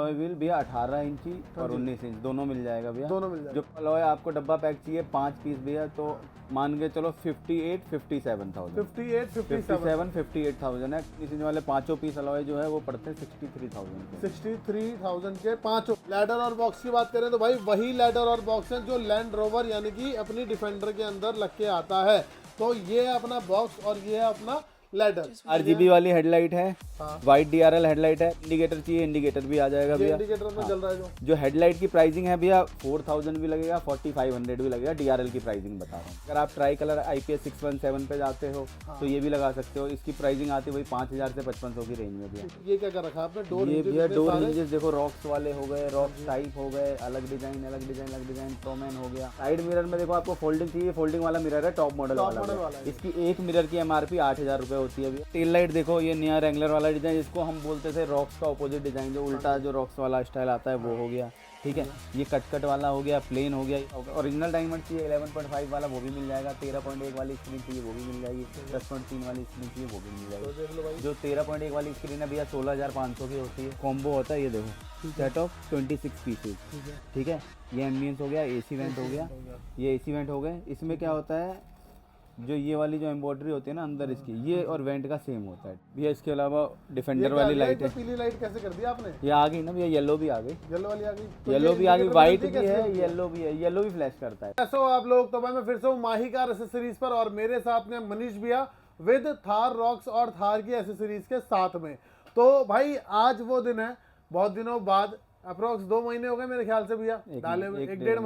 Alloy wheel भैया 18 इंची और 19 इंच दोनों मिल जाएगा भैया। दोनों मिल जाएगा। जो अलॉय आपको डब्बा पैक चाहिए 5 पीस भैया, तो मान के चलो 58,000 58,000 है। इसी वाले पांचों पीस अलॉय जो है वो पड़ते हैं 63,000 के पांचों। लैडर और बॉक्स की बात करें तो भाई वही लैडर और बॉक्स है जो लैंड रोवर यानी कि अपनी डिफेंडर के अंदर लग के आता है। तो ये है अपना बॉक्स और ये है अपना लैडर। RGB वाली हेडलाइट है, हाँ। वाइट DRL हेडलाइट है। इंडिकेटर चाहिए, इंडिकेटर भी आ जाएगा भैया। इंडिकेटर में जल रहा है जो हेडलाइट की प्राइसिंग है भैया 4,000 भी लगेगा, 4,500 भी लगेगा। DRL की प्राइसिंग बता रहा हूँ। अगर आप ट्राई कलर IPS 617 पे जाते हो तो ये भी लगा सकते हो। इसकी प्राइसिंग आती है वही 5,000 से 5,500 की रेंज में भैया। ये क्या कर रखा है आपने? डोर ये भैया डोर हिंजेस देखो, रॉक्स वाले हो गए, रॉक्स टाइप हो गए, अलग डिजाइन अलग डिजाइन अलग डिजाइन, प्रोमैन हो गया। साइड मिरर में देखो आपको फोल्डिंग चाहिए, फोल्डिंग वाला मिरर है, टॉप मॉडल वाला। इसकी एक मिरर की MRP 8,000 रुपये होती है भैया। टेल लाइट देखो, ये नया रेंगलर वाला डिजाइन, जिसको हम बोलते थे रॉक्स का ऑपोजिट डिजाइन, जो उल्टा जो रॉक्स वाला स्टाइल आता है वो हो गया। ठीक है, ये कट वाला हो गया, प्लेन हो गया। ओरिजिनल डायमंड चाहिए 11.5 वाला वो भी मिल जाएगा। 13.1 वाली स्क्रीन चाहिए वो भी मिल जाएगी। 10.3 वाली स्क्रीन चाहिए वो भी मिल जाएगी। जो 13.1 वाली स्क्रीन है भैया 16,500 की होती है। कॉम्बो होता है ये देखो, सेट ऑफ 26 पीसेज। ठीक है, ये एम्बियंस हो गया, AC वेंट हो गया, ये AC वेंट हो गए। इसमें क्या होता है, जो ये वाली जो एम्ब्रॉयडरी होती है ना अंदर इसकी, ये और वेंट का सेम होता है भैया। इसके अलावा डिफेंडर वाली लाइट है। पीली लाइट कैसे कर दी आपने? ये आ गई ना भैया, येलो भी आ गई, येलो वाली आ गई, येलो भी आ गई, व्हाइट भी है, येलो भी है, येलो भी फ्लैश करता है। कैसे हो आप लोग? तो भाई मैं फिर से हूँ माही कार एसेसरीज पर और मेरे साथ में मनीष भैया विद थार रॉक्स और थार की एसेसरीज के साथ में। तो भाई आज वो दिन है, बहुत दिनों बाद, अप्रोक्स 2 महीने हो गए मेरे ख्याल से भैया डाले हुए, 1.5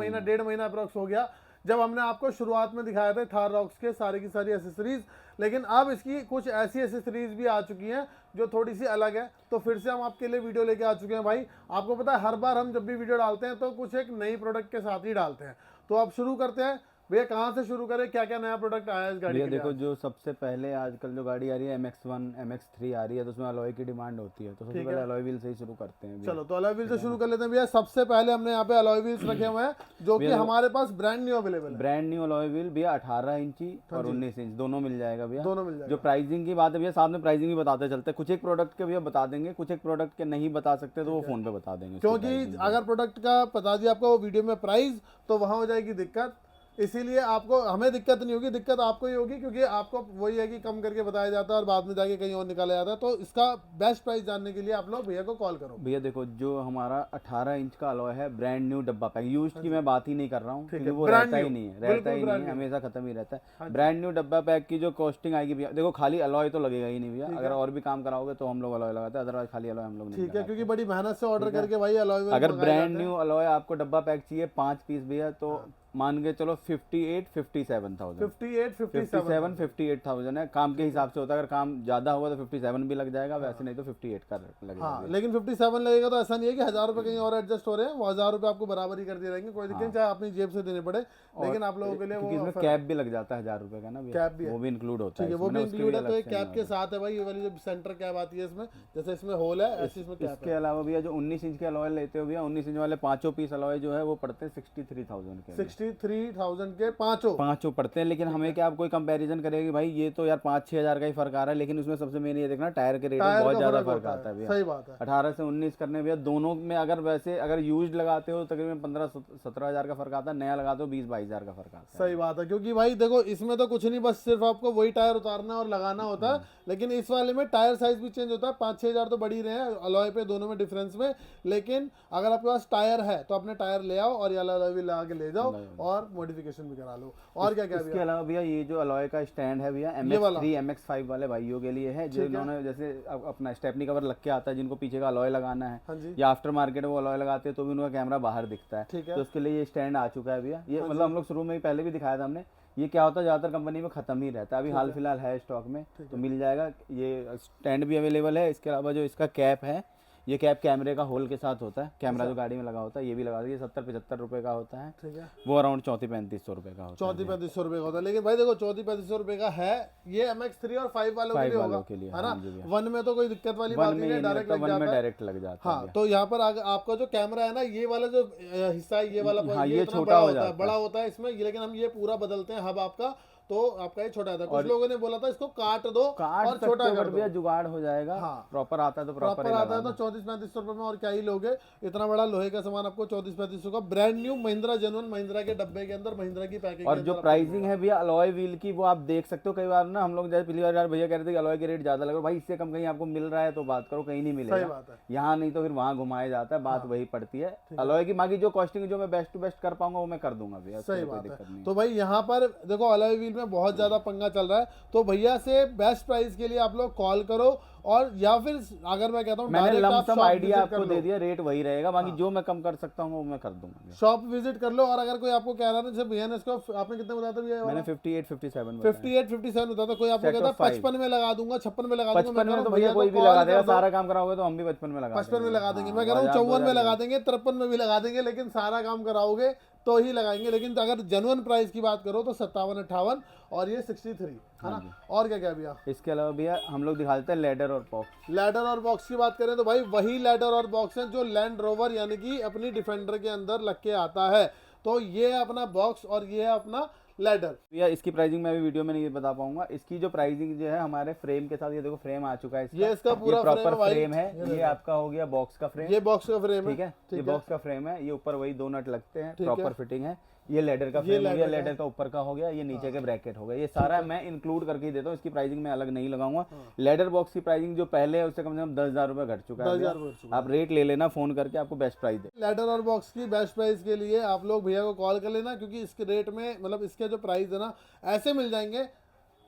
महीना अप्रोक्स हो गया जब हमने आपको शुरुआत में दिखाया था थार रॉक्स के सारी की सारी एसेसरीज। लेकिन अब इसकी कुछ ऐसी एसेसरीज भी आ चुकी हैं जो थोड़ी सी अलग है, तो फिर से हम आपके लिए वीडियो लेके आ चुके हैं भाई। आपको पता है हर बार हम जब भी वीडियो डालते हैं तो कुछ एक नई प्रोडक्ट के साथ ही डालते हैं। तो अब शुरू करते हैं भैया, कहाँ से शुरू करें, क्या क्या नया प्रोडक्ट आया है इस गाड़ी ये के देखो, जो सबसे पहले आजकल जो गाड़ी आ रही है MX1 MX3 आ रही है, तो उसमें अलॉय की डिमांड होती है। तो सबसे पहले अलॉय व्हील से ही शुरू करते हैं भैया। चलो तो अलॉय व्हील से शुरू कर लेते हैं भैया। सबसे पहले हमने यहाँ पे अलॉय व्हील्स रखे हुए हैं जो कि हमारे पास ब्रांड न्यू अवेलेबल है। ब्रांड न्यू अलॉय व्हील भैया 18 इंची और 19 इंच दोनों मिल जाएगा भैया। दोनों मिल जाएगा। जो प्राइसिंग की बात है भैया, साथ में प्राइसिंग भी बताते चलते हैं। कुछ एक प्रोडक्ट के भैया बता देंगे, कुछ एक प्रोडक्ट के नहीं बता सकते तो वो फोन पे बता देंगे, क्योंकि अगर प्रोडक्ट का बता दिया आपको वो वीडियो में प्राइस तो वहां हो जाएगी दिक्कत। इसीलिए आपको, हमें दिक्कत नहीं होगी, दिक्कत आपको ही होगी, क्योंकि आपको वही है कि कम करके बताया जाता है और बाद में जाके कहीं और निकाला जाता है। तो इसका बेस्ट प्राइस जानने के लिए आप लोग भैया को कॉल करो। भैया देखो, जो हमारा 18 इंच का अलॉय है, ब्रांड न्यू डब्बा पैक, यूज्ड की मैं बात ही नहीं कर रहा हूँ क्योंकि वो रहता ही नहीं है, हमेशा खत्म ही रहता है। ब्रांड न्यू डब्बा पैक की जो कॉस्टिंग आएगी भैया, देखो खाली अलॉय तो लगेगा ही नहीं भैया। अगर और भी काम कराओगे तो हम लोग अलॉय लगाते हैं, अदरवाइज खाली अलॉय हम लोग नहीं। ठीक है, क्योंकि बड़ी मेहनत से ऑर्डर करके भाई अलॉय। अगर ब्रांड न्यू अलॉय आपको डब्बा पैक चाहिए 5 पीस भैया, तो मान के चलो 58,000 है। काम के हिसाब से होता है, अगर काम ज्यादा होगा तो 57 भी लग जाएगा, वैसे नहीं तो 58 का लगेगा। हाँ, लेकिन 57 लगेगा तो ऐसा नहीं है कि 1,000 रुपए कहीं और एडजस्ट हो रहे हैं, वो 1,000 रुपए आपको बराबर ही कर दिए रहेंगे, कोई दिक्कत नहीं, चाहे अपनी जेब से देने पड़े। लेकिन आप लोगों के लिए वो इसमें कैप भी लग जाता है 1,000 रुपए का ना, कैप भी वो भी इंक्लूड होता है। वो भी इंक्लूड है। तो एक कैप के साथ है भाई, ये वाली जो सेंटर कैप आती है इसमें, जैसे इसमें होल है ऐसे इसमें कैप है। इसके अलावा भैया जो 19 इंच के अलॉय लेते हो भैया, 19 इंच वाले पांचों पीस अलॉय जो है वो पड़ते हैं 63,000 के। 63,000 के पांचों पड़ते हैं। लेकिन हमें क्या, आप कोई कंपैरिजन करेगी भाई, ये तो यार 5-6 हज़ार का ही फर्क आ रहा है, लेकिन उसमें सबसे मेन ये देखना टायर के रेट में बहुत ज्यादा फर्क आता है भैया। सही बात है। 18 से 19 करने भैया दोनों में, अगर वैसे अगर यूज्ड लगाते हो तो तकरीबन 15-17 हज़ार का फर्क आता है, नया लगाते हो 20-22 हज़ार का फर्क आता है। सही बात है, क्योंकि भाई देखो इसमें तो कुछ नहीं, बस सिर्फ आपको वही टायर उतारना और लगाना होता है। लेकिन इस वाले में टायर साइज भी चेंज होता है, 5-6 हज़ार तो बढ़ी रहे हैं अलॉय पे दोनों में डिफरेंस में। लेकिन अगर आपके पास टायर है तो अपने टायर ले आओ और ये अलॉय भी लगा के ले जाओ और मॉडिफिकेशन भी करा लो। और क्या क्या इसके अलावा भैया ये जो अलॉय का स्टैंड है भैया MX3 MX5 वाले भाइयों के लिए है, जो इन्होंने जैसे अपना स्टेपनी कवर लग के आता है, जिनको पीछे का अलॉय लगाना है या आफ्टर मार्केट वो अलॉय लगाते हैं तो भी उनका कैमरा बाहर दिखता है, तो उसके लिए ये स्टैंड आ चुका है भैया। ये मतलब हम लोग शुरू में ही पहले भी दिखाया था हमने। ये क्या होता है, ज्यादातर कंपनी में खत्म ही रहता है, अभी हाल फिलहाल है स्टॉक में, तो मिल जाएगा। ये स्टैंड भी अवेलेबल है। इसके अलावा जो इसका कैप है, ये कैप कैमरे का होल के साथ होता है, कैमरा जो गाड़ी में लगा होता है ये भी लगा दिया। 70-75 रुपए का होता है, ठीक है। वो अराउंड 3400-3500 रुपए का होता है। 3400-3500 रुपए का होता है। लेकिन भाई देखो 3400-3500 रुपए का है, ये MX3 और 5 वालों के लिए होगा, है ना। 1 में तो कोई दिक्कत वाली बात नहीं है, डायरेक्ट लग जाता है। हाँ, तो यहाँ पर आपका जो कैमरा है ना, ये वाला जो हिस्सा है, ये वाला ये छोटा होता है, बड़ा होता है इसमें, लेकिन हम ये पूरा बदलते हैं हब आपका, तो आपका ये छोटा आता है। कुछ लोगों ने बोला था इसको काट दो और छोटा कर दो, जुगाड़ हो जाएगा। हाँ प्रॉपर आता है तो प्रॉपर आता है तो 3400-3500 रुपए में और क्या ही लोगे। इतना बड़ा लोहे का सामान आपको 3400-3500 का brand new Mahindra genuine Mahindra के डब्बे के अंदर महिंद्रा की पैकिंग। और जो प्राइसिंग है भैया अलॉय व्हील की वो आप देख सकते हो। कई बार ना हम लोग जैसे पिछली बार यार भैया कह रहे थे कि अलॉय के रेट ज्यादा लग रहा है, भाई इससे कम कहीं आपको मिल रहा है तो बात करो, कहीं नहीं मिलेगा। सही बात है, यहाँ नहीं तो फिर वहाँ घुमाया जाता है, बात वही पड़ती है। अलॉय की बाकी जो कॉस्टिंग जो मैं बेस्ट टू बेस्ट कर पाऊंगा वो मैं कर दूंगा भैया, सही बात है। तो भाई यहाँ पर देखो अलॉय व्हील में बहुत ज्यादा पंगा चल रहा है, तो भैया से बेस्ट प्राइस के लिए आप लोग कॉल करो, और या फिर अगर मैं कहता हूँ मैंने लमसम आइडिया आपको दे दिया, रेट वही रहेगा, बाकी जो मैं कम कर सकता हूँ वो मैं कर दूंगा। शॉप विजिट कर लो। और अगर कोई आपको कह रहा है जैसे भैया ने इसको आपने कितने बताया था भैया? मैंने 58-57 बताया था। कोई आपको कहता है 55 में लगा दूंगा, 56 में लगा दूंगा, 55 में तो भैया कोई भी लगा देगा, सारा काम कराओगे तो हम भी 55 में लगा 55 में लगा देंगे। मैं कह रहा हूँ 54 में लगा देंगे, 53 में भी लगा देंगे, लेकिन सारा काम कराओगे तो ही लगाएंगे। लेकिन अगर जेन्युइन प्राइस की बात करो तो 57-58 और ये 63 है ना। और क्या क्या भैया इसके अलावा भैया हम लोग दिखाते हैं लैडर और बॉक्स। लैडर और बॉक्स की बात करें तो भाई वही लैडर और बॉक्स है जो लैंड रोवर यानी कि अपनी डिफेंडर के अंदर लग के आता है। तो ये है अपना बॉक्स और ये है अपना लैडर। भैया इसकी प्राइसिंग मैं अभी वीडियो में नहीं बता पाऊंगा। इसकी जो प्राइसिंग जो है हमारे फ्रेम के साथ, ये देखो फ्रेम आ चुका है इसका, ये इसका पूरा प्रॉपर फ्रेम है। ये आपका हो गया बॉक्स का फ्रेम, ये बॉक्स का फ्रेम है, ठीक है। ये बॉक्स का फ्रेम है, ये ऊपर वही 2 नट लगते हैं, प्रॉपर फिटिंग है। ये लेडर का फ्रेम हो गया, लेडर का ऊपर का हो गया, ये नीचे के ब्रैकेट हो गया। ये सारा मैं इंक्लूड करके ही देता हूँ, इसकी प्राइसिंग मैं अलग नहीं लगाऊंगा। लेडर बॉक्स की प्राइसिंग जो पहले है उससे कम से कम 10,000 रुपए घट चुका है। आप रेट ले लेना फोन करके, आपको बेस्ट प्राइस दे। लेडर और बॉक्स की बेस्ट प्राइस के लिए आप लोग भैया को कॉल कर लेना, क्योंकि इसके रेट में मतलब इसके जो प्राइस है ना ऐसे मिल जाएंगे,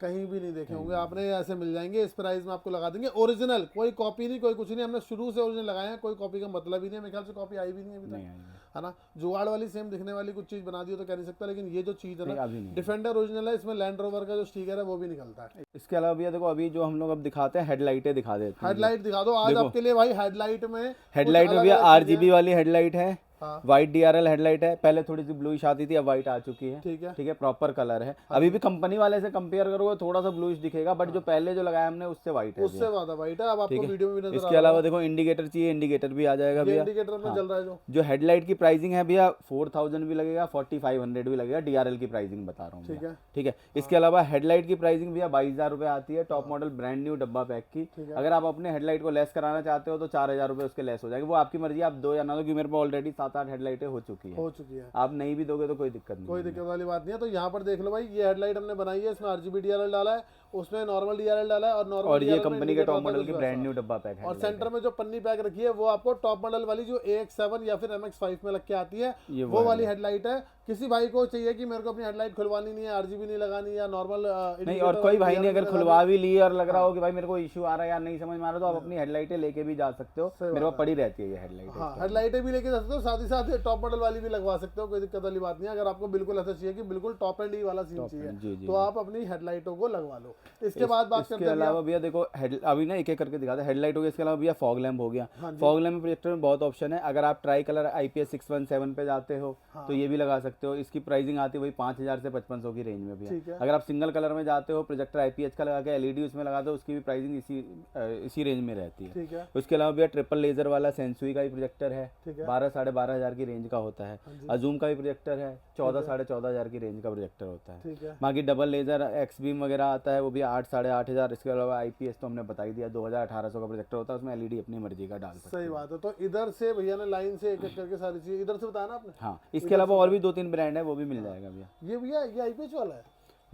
कहीं भी नहीं देखे होंगे आपने, ऐसे मिल जाएंगे। इस प्राइस में आपको लगा देंगे ओरिजिनल, कोई कॉपी नहीं, कोई कुछ नहीं। हमने शुरू से ओरिजिनल लगाए हैं, कोई कॉपी का मतलब ही नहीं है। मेरे ख्याल से कॉपी आई भी नहीं अभी तक, है ना। जुगाड़ वाली सेम दिखने वाली कुछ चीज बना दी हो तो कह नहीं सकता, लेकिन ये जो चीज है ना डिफेंडर ओरिजिनल है, इसमें लैंड रोवर का जो स्टिकर है वो भी निकलता है। इसके अलावा भैया देखो अभी जो हम लोग अब दिखाते हैं हेडलाइटें दिखा देते हैं। हेडलाइट दिखा दो आज आपके लिए भाई। हेडलाइट में भैया RGB वाली हेडलाइट है, व्हाइट DRL हेडलाइट है। पहले थोड़ी सी ब्लूइश आती थी, अब व्हाइट आ चुकी है, ठीक है। प्रॉपर कलर है। अभी भी कंपनी वाले से कंपेयर करोगे थोड़ा सा ब्लूइश दिखेगा, बट जो पहले जो लगाया हमने उससे व्हाइट है, उससे ज्यादा व्हाइट है। अब आपको वीडियो में भी नजर। इसके अलावा देखो इंडिकेटर चाहिए, इंडिकेटर भी आ जाएगा भैया। इंडिकेटर में चल रहा है जो हेडलाइट की प्राइसिंग है भैया 4000 भी लगेगा, 4500 भी लगेगा। DRL की प्राइसिंग बता रहा हूँ, ठीक है। इसके अलावा हेडलाइट की प्राइसिंग भैया 22,000 रुपए आती है, टॉप मॉडल ब्रांड न्यू डब्बा पैक की। अगर आप अपने हेडलाइट को लेस कराना चाहते हो तो 4,000 रुपए उसके लेस हो जाएंगे, वो आपकी मर्जी। आप दो या ना दो, क्योंकि मेरे पास ऑलरेडी 7-8 हेडलाइटें हो चुकी है। आप नहीं भी दोगे तो कोई दिक्कत नहीं, कोई दिक्कत वाली बात नहीं है। तो यहाँ पर देख लो भाई, ये हेडलाइट हमने बनाई है, इसमें RGB DRL डाला है, उसमें नॉर्मल DRL डाला है, और नॉर्मल और ये कंपनी के टॉप मॉडल की ब्रांड न्यू डब्बा पैक है। और सेंटर में जो पन्नी पैक रखी है वो आपको टॉप मॉडल वाली जो AX7 या फिर MX5 में लग के आती है, वो वाली हेडलाइट है। किसी भाई को चाहिए कि मेरे को अपनी हेडलाइट खुलवानी नहीं है, RGB नहीं लगानी या नॉर्मल नहीं, और कोई भाई ने अगर खुलवा भी ली और लग रहा हो कि भाई मेरे को इश्यू आ रहा है या नहीं समझ में आ रहा, तो आप अपनी हेडलाइटें लेके भी जा सकते हो। मेरे पास पड़ी रहती है ये हेडलाइट। हाँ, हेडलाइटें भी लेके जा सकते हो, साथ ही साथ टॉप मॉडल वाली भी लगवा सकते हो, कोई दिक्कत वाली बात नहीं है। अगर आपको बिल्कुल ऐसा चाहिए कि बिल्कुल टॉप एंड वाला सीन चाहिए तो आप अपनी हेडलाइटों को लगवा लो। इसके बाद बात करते हैं अलावा भैया देखो अभी ना एक एक करके दिखाते हैं। हेडलाइट हो गया, इसके अलावा भैया फॉग लैम्प हो गया। फॉग लैम्प में प्रोजेक्टर में बहुत ऑप्शन है। अगर आप ट्राई कलर IPS 617 पे जाते हो तो ये भी लगा सकते हो। इसकी प्राइसिंग आती है वही 5,000 से 5500 की रेंज में भैया। अगर आप सिंगल कलर में जाते हो, प्रोजेक्टर IPS का लगा के LED उसमें लगा दो, उसकी भी प्राइसिंग इसी रेंज में रहती है। उसके अलावा भैया ट्रिपल लेजर वाला सेंसुई का भी प्रोजेक्टर है, 12-12,500 की रेंज का होता है। अजूम का भी प्रोजेक्टर है, 14-14,500 की रेंज का प्रोजेक्टर होता है। बाकी डबल लेजर एक्स बीम वगैरह आता है, वो भी 8-8,500। इसके अलावा IPS तो हमने बता ही दिया, 2,000-1,800 का प्रोजेक्टर होता है, उसमें LED अपनी मर्जी का डाल सकते हैं। सही बात है। तो इधर से भैया ने लाइन से एक एक करके सारी चीजें इधर से बताया ना आपने। हाँ, इसके अलावा और भी 2-3 ब्रांड है, वो भी मिल जाएगा भैया। ये भैया ये IPS वाला है?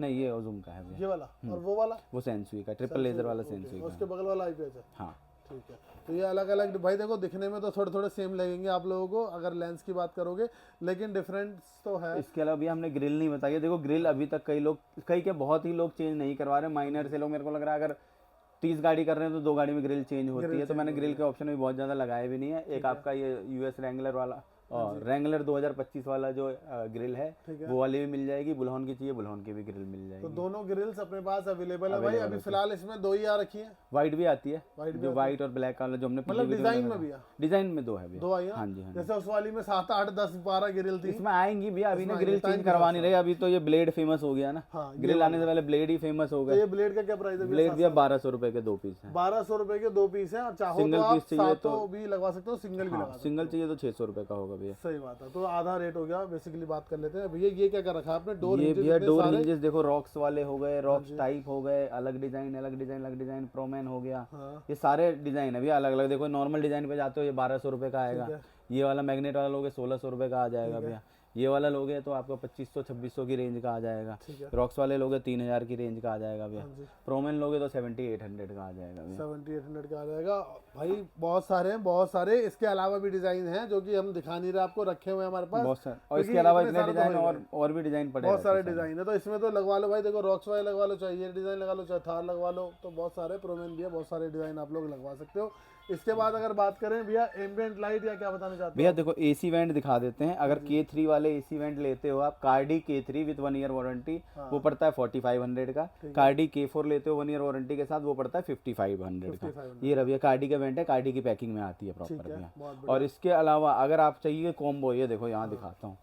नहीं, ये अजूम का है भैया, ये वाला। और वो वाला वो सेंसुई का, ट्रिपल लेजर वाला सेंसुई का। उसके बगल वाला IPS है। हाँ, ठीक है। तो ये अलग अलग भाई देखो, दिखने में तो थोड़े थोड़े सेम लगेंगे आप लोगों को अगर लेंस की बात करोगे, लेकिन डिफरेंस तो है। इसके अलावा भी हमने ग्रिल नहीं बताई है। देखो ग्रिल अभी तक कई के बहुत ही लोग चेंज नहीं करवा रहे, माइनर से लोग। मेरे को लग रहा है अगर 30 गाड़ी कर रहे हैं तो 2 गाड़ी में ग्रिल चेंज होती है, तो मैंने ग्रिल के ऑप्शन भी बहुत ज़्यादा लगाए भी नहीं है। एक आपका ये US रैंगलर वाला और रैंगलर 2025 वाला जो ग्रिल है वो वाली भी मिल जाएगी। बुल्होन की चाहिए, बुल्होन की भी ग्रिल मिल जाएगी। तो दोनों ग्रिल्स अपने पास अवेलेबल है भाई। अभी फिलहाल इसमें 2 ही आ रखी है। व्हाइट भी आती है, जो व्हाइट और ब्लैक वाला जो हमने मतलब डिजाइन में भी है। डिजाइन में 2 है भैया। 2 आई है। हाँ जी, हाँ। जैसे उस वाली में 7, 8, 10, 12 ग्रिल थी, इसमें आएंगी भी। अभी ना ग्रिल चेंज करवानी रही, अभी तो ये ब्लेड फेमस हो गया ना। ग्रिल आने से पहले ब्लेड ही फेमस हो गया। ये ब्लेड का क्या प्राइस है? ब्लेड भैया 1200 रुपए के 2 पीस है। 1200 रुपए के 2 पीस है। चाहो तो आप सातों भी लगवा सकते हो, सिंगल भी लगा सकते हो। सिंगल चाहिए तो 600 रुपए का होगा भैया। सही बात है, तो आधा रेट हो गया बेसिकली। बात कर लेते हैं भैया, ये क्या कर रखा है आपने? डोर ये हिंजेस भैया इतने डोर सारे। हिंजेस देखो, रॉक्स वाले हो गए, रॉक्स टाइप हो गए, अलग डिजाइन अलग डिजाइन अलग डिजाइन, प्रोमैन हो गया। हाँ ये सारे डिजाइन है भैया अलग अलग। देखो नॉर्मल डिजाइन पे जाते हो ये 1200 रुपये का ठीक आएगा। है ये वाला मैग्नेट वाला लोगे 1600 रुपये का आ जाएगा ठीक है भैया। ये वाला लोगे तो आपको 2500-2600 की रेंज का आ जाएगा। ठीक है। रॉक्स वाले लोगे 3000 की रेंज का आ जाएगा भैया। हाँ जी, प्रोमैन लोगे तो 7800 का आ जाएगा भैया। 7800 का आ जाएगा भाई। बहुत सारे हैं, बहुत सारे। इसके अलावा भी डिजाइन हैं जो कि हम दिखा नहीं रहे आपको, रखे हुए हैं हमारे पास। बहुत सारे, और क्योंकि इसके अलावा इतने इतने सारे तो डिजाइन हो ही और भी डिजाइन पड़े बहुत सारे रहते हैं डिजाइन है, तो इसमें तो लगवा लो भाई। देखो रॉक्स वाले लगवा लो, चाहे ये डिजाइन लगा लो, चाहे थार लगवा लो, तो बहुत सारे प्रोमेन भी है, बहुत सारे डिजाइन आप लोग लगवा सकते हो। इसके बाद अगर बात करें भैया एम्बिएंट लाइट, या क्या बताना चाहते भैया हो? देखो एसी वेंट दिखा देते हैं। अगर K3 वाले एसी वेंट लेते हो आप, Cardy K3 with 1 year warranty, वो पड़ता है 4500 का। कार्डी K4 लेते हो 1 ईयर वारंटी के साथ, वो पड़ता है 5500 का। ये रवैया कार्डी का वेंट है, कार्डी की पैकिंग में आती है प्रॉपर भैया। बहुत और इसके अलावा अगर आप चाहिए कॉम्बो, ये देखो यहाँ दिखाता हूँ,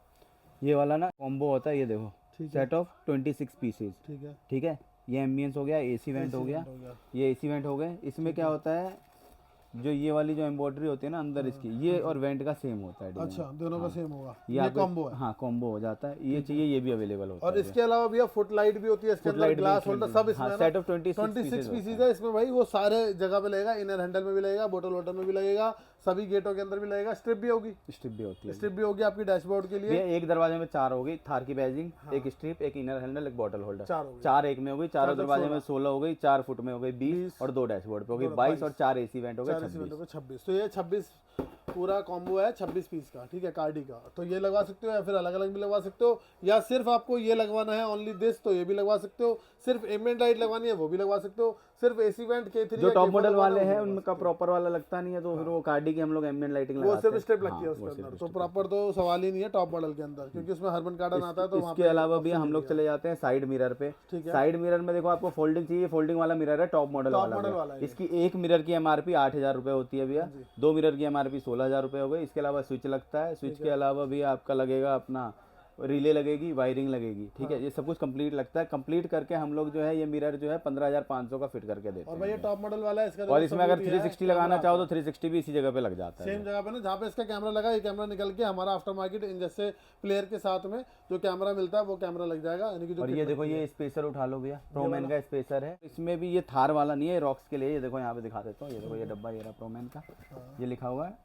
ये वाला ना कॉम्बो होता है। ये देखो सेट ऑफ 26 पीसेज, ठीक है, ठीक है। ये एम्बियंस हो गया, एसी वेंट हो गया, हो गया। ये एसी वेंट हो गए। इसमें क्या होता है, जो ये वाली जो एम्ब्रॉयडरी होती है ना अंदर इसकी, ये और वेंट का सेम होता है डिजाइन। अच्छा, दोनों का सेम होगा, ये ये आपको- कॉम्बो है। हाँ कॉम्बो हो जाता है। ये चाहिए ये भी अवेलेबल होता और है। इसके अलावा भैया फुट लाइट भी होती है, इसके अंदर ग्लास होल्डर सब इसमें है ना? सेट ऑफ 26 26 पीसीज है इसमें भाई। वो सारे जगह पे लगेगा, इनर हैंडल में भी लगेगा, बोतल वोटल में भी लगेगा, सभी गेटों के अंदर भी लगेगा। स्ट्रिप भी होगी, स्ट्रिप भी होती है स्ट्रिप भी होगी आपकी डैशबोर्ड के लिए। भैया। एक दरवाजे में 4 होगी, थार की बैजिंग, एक स्ट्रिप, एक इनर हैंडल, एक बॉटल होल्डर। 4 होगी, 4 एक में हो गई, चारों दरवाजे में 16 हो गई, 4 फुट में हो गई 20, और 2 डैशबोर्ड पे हो गई 22, और 4 एसी वेंट हो गए 26। 26। तो ये 26 पूरा कॉम्बो है 26 पीस का, ठीक है, कार्डी का। तो ये लगवा सकते हो, या फिर अलग अलग भी लगवा सकते हो, या सिर्फ आपको ये लगवाना है ओनली दिस, तो ये भी लगवा सकते हो। सिर्फ एम्बिएंट लाइट लगवानी है वो भी लगवा सकते हो। सिर्फ एसी वेंट K3 जो या टॉप K4 मॉडल लगवाना वाले है, हैं वो भी उनका प्रॉपर वाला लगता नहीं है, तो फिर वो कार्डी की हम लोग एम्बिएंट लाइटिंग वो लगाते सिर्फ हैं। स्ट्रिप लगती है हाँ, उसके वो अंदर, सिर्फ तो strip प्रॉपर तो सवाल ही नहीं है टॉप मॉडल के अंदर, क्योंकि उसमें हर्बन कार्डन आता है। तो वहाँ इसके पे अलावा भी हम लोग चले जाते हैं साइड मिरर पे। ठीक है। साइड मिरर में देखो आपको फोल्डिंग चाहिए, फोल्डिंग वाला मिरर है, टॉप मॉडल वाला वाला भैया। इसकी एक मिरर की एमआरपी 8000 रुपये होती है भैया। 2 मिरर की एमआरपी 16000 रुपये हो गई। इसके अलावा स्विच लगता है, स्विच के अलावा भी आपका लगेगा अपना रिले लगेगी, वायरिंग लगेगी, ठीक है। ये सब कुछ कंप्लीट लगता है। कंप्लीट करके हम लोग जो है ये मिरर जो है 15500 का फिट करके देते और हैं। भाई ये टॉप मॉडल वाला है इसका। और इसमें अगर 360 लगाना चाहो तो 360 भी इसी जगह पे लग जाता है। सेम जगह पे ना, जहाँ पे इसका कैमरा लगा, ये कैमरा निकल के हमारा आफ्टर मार्केट जैसे प्लेयर के साथ में जो कैमरा मिलता है वो कैमरा लग जाएगा, यानी कि जो और ये देखो ये स्पेसर उठा लो भैया, प्रोमैन का स्पेसर है। इसमें भी ये थार वाला नहीं है, रॉक्स के लिए। ये देखो यहाँ पे दिखा देता हूँ, ये देखो ये डब्बा ये रहा प्रोमैन का, ये लिखा हुआ है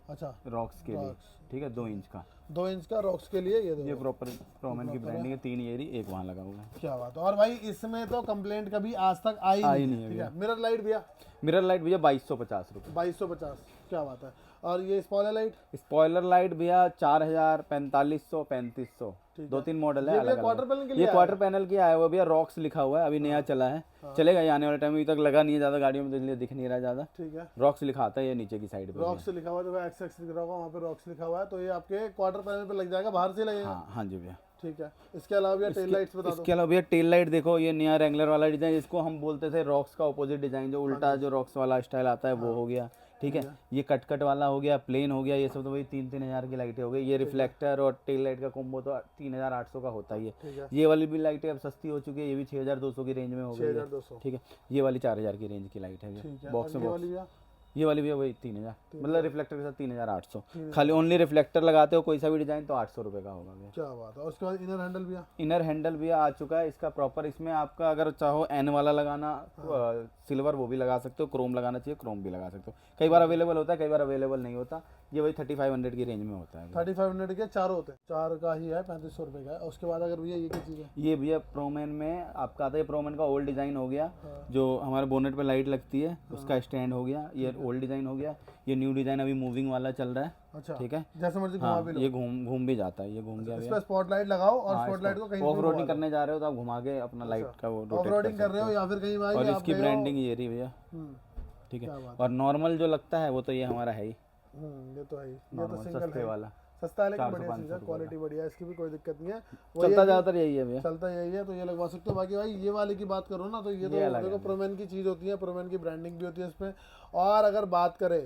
अच्छा रॉक्स के लिए, ठीक है। 2 इंच का, 2 इंच का रॉक्स के लिए। ये ये देखो प्रॉपर प्रोमैन की ब्रांडिंग है। 3 एरी, एक वहाँ लगा हुआ है। क्या बात है। और भाई इसमें तो कंप्लेंट कभी आज तक आई नहीं है, ठीक है। मिरर लाइट भैया, मिरर लाइट भैया 2250 रुपये। 2250, क्या बात है। और ये स्पॉइलर लाइट, स्पॉइलर लाइट भैया 4000, 4500, 3500, 2-3 मॉडल है अलग क्वार्टर पैनल के लिए ये क्वार्टर पैनल की आया हुआ भैया, रॉक्स लिखा हुआ है, अभी नया चला है। चलेगा ये आने वाले टाइम में, अभी तक लगा नहीं है ज़्यादा गाड़ियों में, तो इसलिए दिख नहीं रहा ज़्यादा। ठीक है, रॉक्स लिखा आता है ये नीचे की साइड पे। रॉक्स लिखा हुआ है, जो एक्स दिख रहा होगा वहाँ पे रॉक्स लिखा हुआ है। तो ये आपके क्वार्टर पैनल पे लग जाएगा, बाहर से लगेगा। हाँ जी भैया। ठीक है। इसके अलावा भैया टेल लाइट्स बता दो। इसके अलावा भैया टेल लाइट देखो, ये नया रेंगलर वाला डिजाइन, इसको हम बोलते थे रॉक्स का ऑपोजिट डिजाइन, जो उल्टा जो रॉक्स वाला स्टाइल आता है वो हो गया, ठीक है। ये कट वाला हो गया, प्लेन हो गया, ये सब तो वही 3-3 हज़ार की लाइटें हो गई। ये रिफ्लेक्टर और टेल लाइट का कॉम्बो तो 3800 का होता ही है। ये वाली भी लाइटें अब सस्ती हो चुकी है, ये भी 6200 की रेंज में हो गई है, 6200, ठीक है। ये वाली 4000 की रेंज की लाइट है, बॉक्स में बॉक्स। ये वाली भी है वही 3000, मतलब रिफ्लेक्टर के साथ 3800। खाली ओनली रिफ्लेक्टर लगाते हो कोई सा भी डिजाइन तो 800 रुपये का होगा भैया। क्या बात है। और उसके बाद इनर हैंडल भैया, इनर हैंडल भी आ चुका है इसका प्रॉपर। इसमें आपका अगर चाहो एन वाला लगाना, सिल्वर, वो भी लगा सकते हो। क्रोम लगाना चाहिए, क्रोम भी लगा सकते हो। कई बार अवेलेबल होता है, कई बार अवेलेबल नहीं होता। ये वही 3500 की रेंज में होता है। 3500 के 4 होते हैं, 4 का ही है, 3500 रुपये का है। उसके बाद अगर भैया ये क्या चीज़ है? ये भैया प्रोमैन में आपका आता है, प्रोमैन का ओल्ड डिज़ाइन हो गया, जो हमारे बोनेट पे लाइट लगती है उसका स्टैंड हो गया, ये ओल्ड डिज़ाइन हो गया। ये न्यू डिज़ाइन अभी मूविंग वाला चल रहा है, अच्छा, ठीक है। जैसे मर्जी घुमा भी लो। ये घूम भी जाता है, ये घूम गया। इस पे स्पॉटलाइट लगाओ और स्पॉटलाइट को कहीं ऑफ रोडिंग करने जा रहे हो तो आप घुमा के अपना लाइट का वो ऑफ रोडिंग कर रहे हो या फिर कहीं भाई और इसकी ब्रांडिंग ये रही भैया, ठीक है। और नॉर्मल जो लगता है वो तो ये हमारा है ही, ये तो है ही, ये तो सिंगल सस्ते वाला, सस्ता है लेकिन बढ़िया चीज़ है, क्वालिटी बढ़िया है, इसकी भी कोई दिक्कत नहीं है। चलता ज़्यादातर यही है भैया, चलता यही है, तो ये लगवा सकते हो। बाकी भाई ये वाले की बात करो ना, तो ये तो देखो प्रोमैन की चीज़ होती है, प्रोमैन की ब्रांडिंग भी होती है इसमें। और अगर बात करें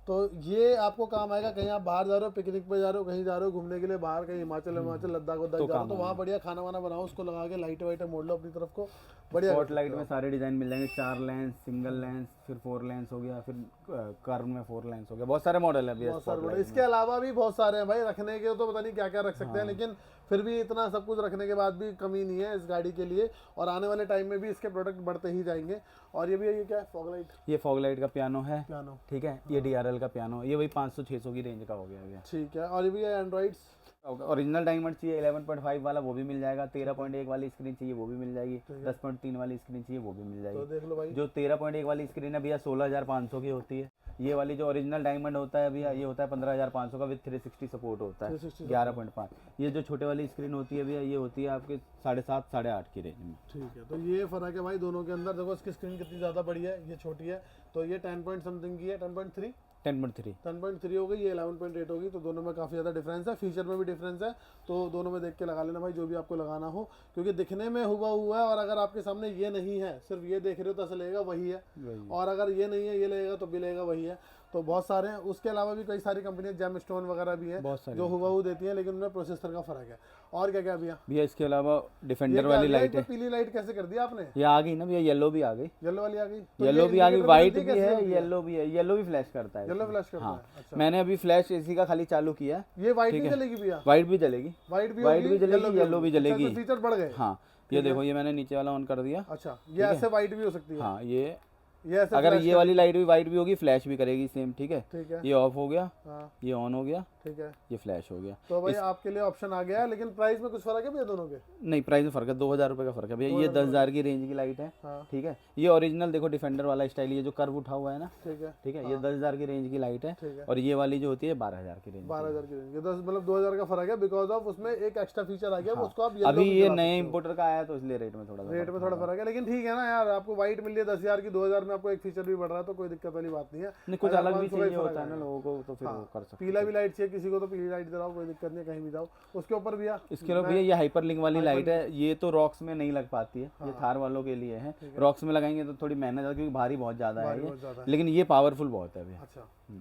तो ये आपको काम आएगा, कहीं आप बाहर जा रहे हो, पिकनिक पे जा रहे हो, कहीं जा रहे हो घूमने के लिए बाहर, कहीं हिमाचल लद्दाख जा रहे हो, तो वहाँ बढ़िया खाना वाना बनाओ, उसको लगा के लाइट वाइट मोड़ लो अपनी तरफ को, बढ़िया। स्पॉट लाइट में सारे डिज़ाइन मिल जाएंगे, 4 लेंस, सिंगल लेंस, फिर 4 लेंस हो गया, फिर कर्व में 4 लाइन्स हो गया, बहुत सारे मॉडल है भैया बहुत सारे Spotlight मॉडल। इसके अलावा भी बहुत सारे हैं भाई, रखने के तो पता नहीं क्या क्या रख सकते हैं, लेकिन फिर भी इतना सब कुछ रखने के बाद भी कमी नहीं है इस गाड़ी के लिए, और आने वाले टाइम में भी इसके प्रोडक्ट बढ़ते ही जाएंगे। और ये भी ये क्या है, फॉग लाइट, ये फॉग लाइट का पियानो है, पियानो, ठीक है। ये DRL का पियानो, ये वही 500-600 की रेंज का हो गया भैया। ठीक है। और ये भी है एंड्रॉइड्स, ओरिजिनल डायमंड चाहिए 11.5 वाला वो भी मिल जाएगा, 13.1 वाली स्क्रीन चाहिए वो भी मिल जाएगी, 10.3 वाली स्क्रीन चाहिए वो भी मिल तो जाएगी। देख लो भाई, जो 13.1 वाली स्क्रीन है भैया 16,500 की होती है। ये वाली जो ओरिजिनल डायमंड होता है भैया ये होता है 15,500 का, विद 360 सपोर्ट होता है 360 11.5। ये जो छोटे वाली स्क्रीन होती है भैया ये होती है आपके 7.5 8.5 की रेंज में। ठीक है। तो ये फर्क है भाई दोनों के अंदर। देखो इसकी स्क्रीन कितनी ज़्यादा बड़ी है, ये छोटी है। तो ये 10 पॉइंट समथिंग की है, 10.3 10.3 हो गई, ये 11.8 होगी। तो दोनों में काफ़ी ज़्यादा डिफरेंस है, फीचर में भी डिफरेंस है। तो दोनों में देख के लगा लेना भाई जो भी आपको लगाना हो, क्योंकि दिखने में हुआ है, और अगर आपके सामने ये नहीं है, सिर्फ ये देख रहे हो तो ऐसा लगेगा वही है, और अगर ये नहीं है ये लगेगा तो भी लगेगा वही है। तो बहुत सारे हैं। उसके अलावा भी कई सारी कंपनियां जेम स्टोन वगैरह भी है जो हुबहू देती हैं, लेकिन उनमें प्रोसेसर का फर्क है। और क्या क्या भैया? भैया इसके अलावा डिफेंडर वाली लाइट है। पीली लाइट कैसे कर दिया आपने? ये आ गई ना भैया, येलो भी आ गई, येलो वाली आ गई, तो येलो भी आ गई, व्हाइट भी है, येलो भी है। येलो भी फ्लैश करता है, येलो फ्लैश करता हाँ। है। अच्छा। मैंने अभी फ्लैश इसी का खाली चालू किया। ये व्हाइट भी चलेगी भैया? व्हाइट भी चलेगी, व्हाइट भी चलेगी, येलो भी चलेगी। फीचर बढ़ गए। हाँ ये देखो, ये मैंने नीचे वाला ऑन कर दिया। अच्छा, ये ऐसे व्हाइट भी हो सकती है? हाँ ये ऐसे अगर ये वाली लाइट भी वाइट भी होगी, फ्लैश भी करेगी सेम, ठीक है। ठीक है। ये ऑफ हो गया, हाँ। ये ऑन हो गया, ठीक है। ये फ्लैश हो गया। तो भाई आपके लिए ऑप्शन आ गया है, लेकिन प्राइस में कुछ फर्क है भैया दोनों के? नहीं, प्राइस में फर्क है, 2,000 रुपये का फर्क है भैया। ये 10,000 की रेंज की लाइट है, ठीक है। ये ओरिजिनल देखो डिफेंडर वाला स्टाइल, ये जो कर्व उठा हुआ है ना, ठीक है, ये 10,000 की रेंज की लाइट है। और ये वाली जो होती है 12,000 की रेंज, 12,000 की रेंज। 10 मतलब 2,000 का फर्क है, बिकॉज ऑफ उसमें एक एक्स्ट्रा फीचर आ गया, उसको आप अभी ये नए इंपोर्टर का आया तो इसलिए रेट में थोड़ा फर्क है। लेकिन ठीक है ना यार, आपको व्हाइट मिल रही है 10,000 की, 2,000 में आपको एक फीचर भी बढ़ रहा है, तो कोई दिक्कत वाली बात नहीं है। कुछ अलग भी चाहिए होता है ना लोगों को, तो फिर वो कर सकते हैं। पीला भी लाइट चाहिए किसी को तो पीली लाइट दिलाओ, कोई दिक्कत नहीं, कहीं भी जाओ। उसके ऊपर भैया, इसके ऊपर भैया ये हाइपर लिंक वाली लाइट है। ये तो रॉक्स में नहीं लग पाती है, ये थार वालों के लिए है। रॉक्स में लगाएंगे तो थोड़ी मेहनत है, क्योंकि भारी बहुत ज्यादा है ये, लेकिन ये पावरफुल बहुत है भैया। अच्छा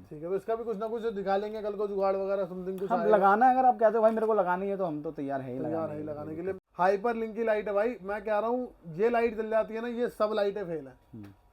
ठीक है। तो इसका भी कुछ ना कुछ दिखा लेंगे कल को, जुगाड़ वगैरह समथिंग कुछ हम लगाना है। अगर आप कहते हो भाई मेरे को लगानी है तो हम तो तैयार है ही लगाने के लिए। हाइपर लिंक की लाइट है भाई, मैं कह रहा हूँ ये लाइट जल जाती है ना, ये सब लाइटें फेल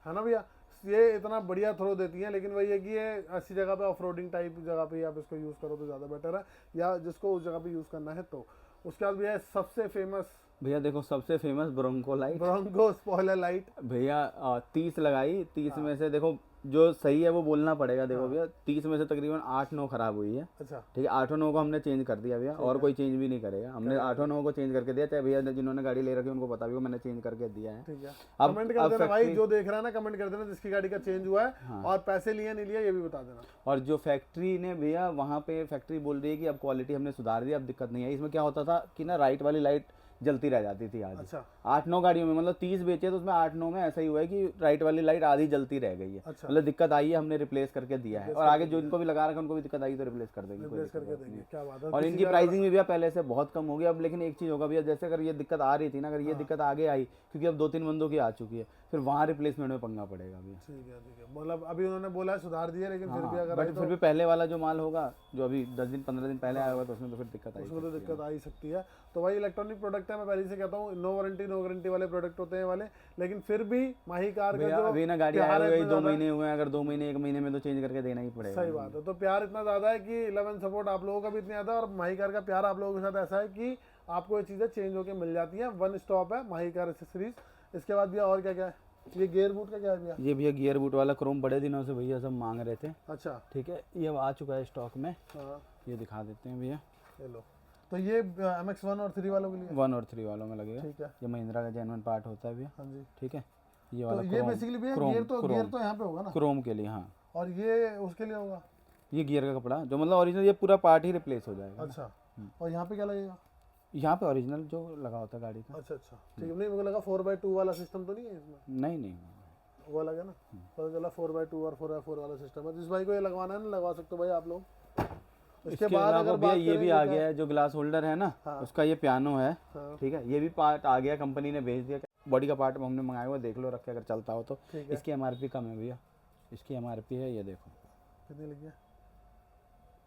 है ना भैया। ये इतना बढ़िया थ्रो देती हैं, लेकिन वही है कि ये ऐसी जगह पे ऑफ रोडिंग टाइप जगह पे आप इसको यूज़ करो तो ज़्यादा बेटर है, या जिसको उस जगह पे यूज़ करना है तो। उसके बाद भैया सबसे फेमस, भैया देखो सबसे famous Bronco light, Bronco spoiler light भैया 30 लगाई, 30 में से देखो जो सही है वो बोलना पड़ेगा। देखो भैया 30 में से तकरीबन 8-9 खराब हुई है, अच्छा ठीक है। 8-9 को हमने चेंज कर दिया भैया, और कोई चेंज भी नहीं करेगा। हमने 8-9 को चेंज करके दिया, चाहे भैया जिन्होंने गाड़ी ले रखी है उनको पता भी हो, मैंने चेंज करके दिया है। ठीक है। कमेंट कर देना भाई, जो देख रहा है ना कमेंट कर देना जिसकी गाड़ी का चेंज हुआ है, और पैसे लिए नहीं लिए ये भी बता देना। और जो फैक्ट्री ने भैया वहाँ पे फैक्ट्री बोल रही है कि अब क्वालिटी हमने सुधार दी, अब दिक्कत नहीं है। इसमें क्या होता था कि ना राइट वाली लाइट जलती रह जाती थी आधी। अच्छा। 8-9 गाड़ियों में, मतलब 30 बेचे तो उसमें 8-9 में ऐसा ही हुआ है कि राइट वाली लाइट आधी जलती रह गई है। अच्छा। मतलब दिक्कत आई है, हमने रिप्लेस करके दिया है, और आगे जो इनको भी लगा रखा है उनको भी दिक्कत आई तो रिप्लेस कर देंगे, क्या बात है। और इनकी प्राइसिंग भी भैया पहले से बहुत कम हो गई। अब लेकिन एक चीज़ होगा भैया, जैसे अगर ये दिक्कत आ रही थी ना, अगर ये दिक्कत आगे आई, क्योंकि अब 2-3 बंदों की आ चुकी है, फिर वहाँ रिप्लेसमेंट में पंगा पड़ेगा भैया। ठीक है। मतलब अभी उन्होंने बोला है सुधार दिया, लेकिन फिर भी अगर बट फिर भी पहले वाला जो माल होगा, जो अभी 10-15 दिन पहले आया होगा, तो उसमें तो फिर दिक्कत आई, उसमें तो दिक्कत आ ही सकती है। तो भाई इलेक्ट्रॉनिक प्रोडक्ट है, मैं पहले से कहता हूँ नो वारंटी वाले प्रोडक्ट होते हैं वाले, लेकिन फिर भी माही कार का जो अभी ना गाड़ी आ गई 2 महीने हुए हैं, अगर 2 महीने 1 महीने में तो चेंज करके देना ही पड़ेगा। सही बात है। तो प्यार इतना ज़्यादा है कि 11 सपोर्ट आप लोगों का भी इतना ज़्यादा, और माही कार का प्यार आप लोगों के साथ ऐसा है कि आपको ये चीज़ें चेंज होकर मिल जाती हैं। वन स्टॉप है माही कार एक्सेसरीज। इसके बाद भैया और क्या क्या है? ये गियर बूट का क्या है भैया? ये भैया गियर बूट वाला क्रोम बड़े दिनों से भैया सब मांग रहे थे। अच्छा ठीक है, ये अब आ चुका है स्टॉक में। हाँ, ये दिखा देते हैं भैया। लो। तो ये MX 1 और 3 वालों के लिए? 1 और 3 वालों में लगेगा। ठीक है। ये महिंद्रा का जेन्युइन पार्ट होता है भैया। हाँ जी। ठीक है। ये वाला तो ये बेसिकली भैया गियर तो यहाँ पे होगा ना, क्रोम के लिए। हाँ, और ये उसके लिए होगा, ये गियर का कपड़ा जो मतलब ओरिजिनल, ये पूरा पार्ट ही रिप्लेस हो जाएगा। अच्छा। और यहाँ पे क्या लगेगा? यहाँ पे ओरिजिनल जो लगा होता है गाड़ी का। अच्छा ठीक है। नहीं मुझे लगा 4x2 वाला सिस्टम तो नहीं है इसमें? नहीं, वो लगा ना, पता चला 4x2 और 4x4 वाला सिस्टम है। जिस भाई को ये लगवाना है ना, लगवा सकते हो भाई आप लोग। इसके बाद अगर भैया ये भी आ गया है, जो ग्लास होल्डर है ना, उसका ये पियानो है। ठीक है, ये भी पार्ट आ गया, कंपनी ने भेज दिया। बॉडी का पार्ट हमने मंगाया हुआ, देख लो रख के, अगर चलता हो तो। इसकी MRP कम है भैया, इसकी MRP है, ये देखो कितनी लगी है?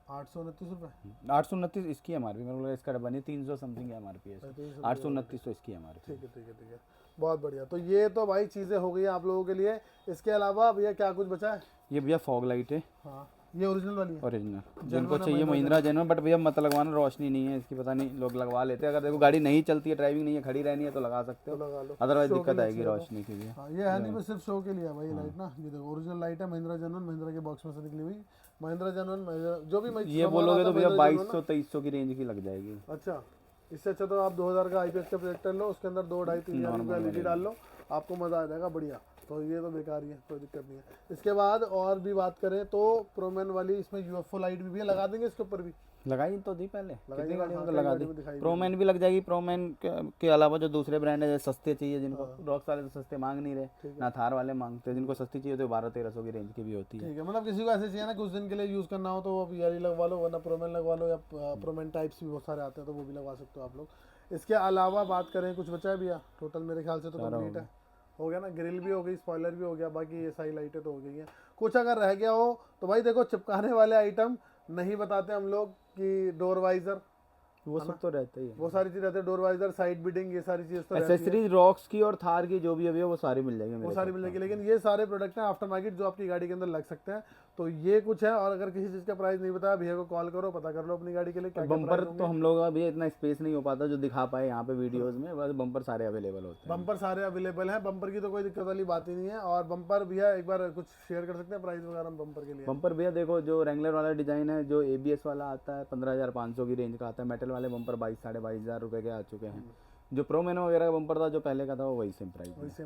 829 रुपये। 829 इसकी एमआरपी, मेरे को लगा इसका डब्बा नहीं, 300 समथिंग एमआरपी है, 829 तो इसकी एमआरपी। ठीक है ठीक है ठीक है, बहुत बढ़िया। तो ये तो भाई चीज़ें हो गई आप लोगों के लिए। इसके अलावा भैया क्या कुछ बचा है? ये भैया फॉग लाइट है, हाँ ये ओरिजिनल वाली है। ओरिजिनल जिनको चाहिए महिंद्रा जेनुइन, बट भैया मत लगवाना, रोशनी नहीं है इसकी, पता नहीं लोग लगवा लेते हैं। अगर देखो गाड़ी नहीं चलती है, ड्राइविंग नहीं है, खड़ी रहनी है तो लगा सकते हो, लगा लो, अदरवाइज दिक्कत आएगी रोशनी की भी। हाँ ये है नहीं, बस सिर्फ शो के लिए है भाई लाइट ना। ये देखो ओरिजिनल लाइट है, महिंद्रा जेनुइन, महिंद्रा के बॉक्स में से निकली हुई महिंद्रा जेनुइन। जो भी ये बोलोगे तो भैया 2200-2300 की रेंज की लग जाएगी। अच्छा, इससे अच्छा तो आप 2000 का IPS का प्रोजेक्टर लो, उसके अंदर 2-2.5-3 हज़ार का LED डाल लो, आपको मज़ा आ जाएगा बढ़िया। तो ये तो बेकार ही है, कोई दिक्कत नहीं है। इसके बाद और भी बात करें तो प्रोमैन वाली इसमें UFO लाइट भी है, लगा देंगे इसके ऊपर भी। लगाई तो दी पहले, कितनी गाड़ियों हाँ, को लगा दी। प्रोमैन भी लग जाएगी। प्रोमैन के अलावा जो दूसरे ब्रांड है सस्ते चाहिए जिनको, रॉक्स वाले तो सस्ते मांग नहीं रहे ना, थार वाले मांगते हैं। जिनको सस्ती चाहिए तो 1200-1300 की रेंज की भी होती है। ठीक है, मतलब किसी को ऐसे चाहिए ना कुछ दिन के लिए यूज़ करना हो तो वो PRE लगवा लो, वरना प्रोमैन लगवा लो, या प्रोमैन टाइप्स भी बहुत सारे आते हैं तो वो भी लगवा सकते हो आप लोग। इसके अलावा बात करें, कुछ बचा है भैया? टोटल मेरे ख्याल से तो कंप्लीट है, हो गया ना। ग्रिल भी हो गई, स्पॉइलर भी हो गया, बाकी ये सारी लाइटें तो हो गई हैं। कुछ अगर रह गया हो तो भाई देखो, चिपकाने वाले आइटम नहीं बताते हम लोग कि डोर वाइजर, वो सब तो रहता ही है, वो सारी चीज़ रहती है। डोर वाइजर, साइड बिडिंग, ये सारी चीज़ तो रहती है। एक्सेसरीज रॉक्स की और थार की जो भी अभी है वो सारी मिल जाएगी, वो सारी मिल जाएगी। लेकिन ये सारे प्रोडक्ट हैं आफ्टर मार्केट जो आपकी गाड़ी के अंदर लग सकते हैं। तो ये कुछ है। और अगर किसी चीज़ का प्राइस नहीं बताया, भैया को कॉल करो, पता कर लो अपनी गाड़ी के लिए क्या बम्पर तो हम लोग अभी इतना स्पेस नहीं हो पाता जो दिखा पाए यहाँ पे वीडियोस में, बस बम्पर सारे अवेलेबल होते हैं। बम्पर सारे अवेलेबल हैं, बम्पर की तो कोई दिक्कत वाली बात ही नहीं है। और बम्पर भैया एक बार कुछ शेयर कर सकते हैं प्राइस वगैरह बम्पर के लिए? बम्पर भैया देखो, जो रेंगुलर वाला डिजाइन है, जो ABS वाला आता है 15,500 की रेंज का आता है। मेटल वाले बम्पर 22-22,500 रुपए के आ चुके हैं। जो प्रो मैनो वगैरह का बम्पर था जो पहले का था वो वही सेम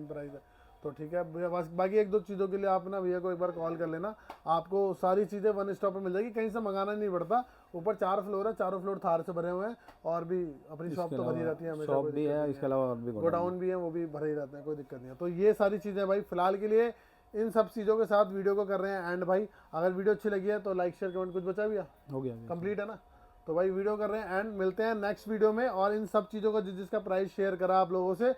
प्राइस है। तो ठीक है भैया, बस बाकी 1-2 चीज़ों के लिए आप ना भैया को एक बार कॉल कर लेना, आपको सारी चीज़ें वन स्टॉप पे मिल जाएगी, कहीं से मंगाना नहीं पड़ता। ऊपर 4 फ्लोर है, चारों फ्लोर थार से भरे हुए हैं, और भी अपनी शॉप तो भरी रहती है हमेशा, शॉप भी है, इसके अलावा और भी गोडाउन भी है, वो भी भरे ही रहते हैं, कोई दिक्कत नहीं है। तो ये सारी चीज़ें भाई फिलहाल के लिए इन सब चीज़ों के साथ वीडियो को कर रहे हैं एंड। भाई अगर वीडियो अच्छी लगी है तो लाइक शेयर कमेंट, कुछ बचा भैया? हो गया, कंप्लीट है ना। तो भाई वीडियो कर रहे हैं एंड, मिलते हैं नेक्स्ट वीडियो में। और इन सब चीज़ों का जिसका प्राइस शेयर करा आप लोगों से,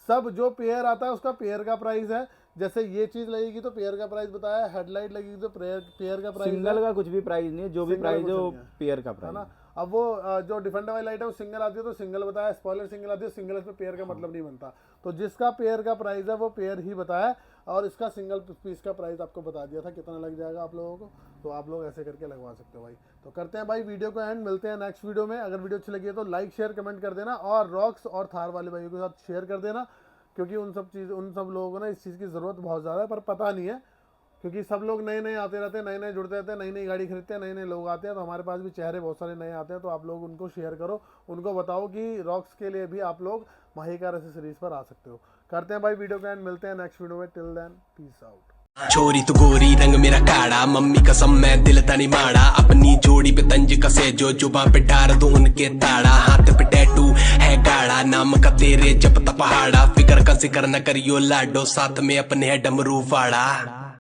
सब जो पेयर आता है उसका पेयर का प्राइस है। जैसे ये चीज़ लगेगी तो पेयर का प्राइस बताया, हेडलाइट लगेगी तो पेयर का प्राइस। सिंगल का कुछ भी प्राइस नहीं है, जो भी प्राइस है वो पेयर का प्राइस है ना। अब वो जो डिफेंडर वाली लाइट है वो सिंगल आती है तो सिंगल बताया, स्पॉइलर सिंगल आती है, सिंगल इसमें पेयर का मतलब नहीं बनता। तो जिसका पेयर का प्राइस है वो पेयर ही बताया, और इसका सिंगल पीस का प्राइस आपको बता दिया था कितना लग जाएगा आप लोगों को। तो आप लोग ऐसे करके लगवा सकते हो भाई। तो करते हैं भाई वीडियो को एंड, मिलते हैं नेक्स्ट वीडियो में। अगर वीडियो अच्छी लगी है तो लाइक शेयर कमेंट कर देना, और रॉक्स और थार वाले भाइयों के साथ शेयर कर देना, क्योंकि उन सब लोगों को ना इस चीज़ की ज़रूरत बहुत ज़्यादा है, पर पता नहीं है, क्योंकि सब लोग नए आते रहते हैं, नए जुड़ते रहते हैं, नई गाड़ी खरीदते हैं, नए लोग आते हैं। तो हमारे पास भी चेहरे बहुत सारे नए आते हैं, तो आप लोग उनको शेयर करो, उनको बताओ कि रॉक्स के लिए भी आप लोग माही कार एसेसरीज पर आ सकते हो। करते हैं भाई वीडियो का एंड, मिलते हैं नेक्स्ट वीडियो में। Till then peace out. छोरी तू गोरी रंग मेरा काड़ा, मम्मी कसम मैं दिल तनी माड़ा, अपनी जोड़ी पे तंज कसे जो जुबां पे डार दो उनके ताड़ा, हाथ पे टैटू है गाड़ा, नाम का तेरे जब तक पहाड़ा, फिकर का जिक्र न करियो लाडो, साथ में अपने है डमरू फाड़ा।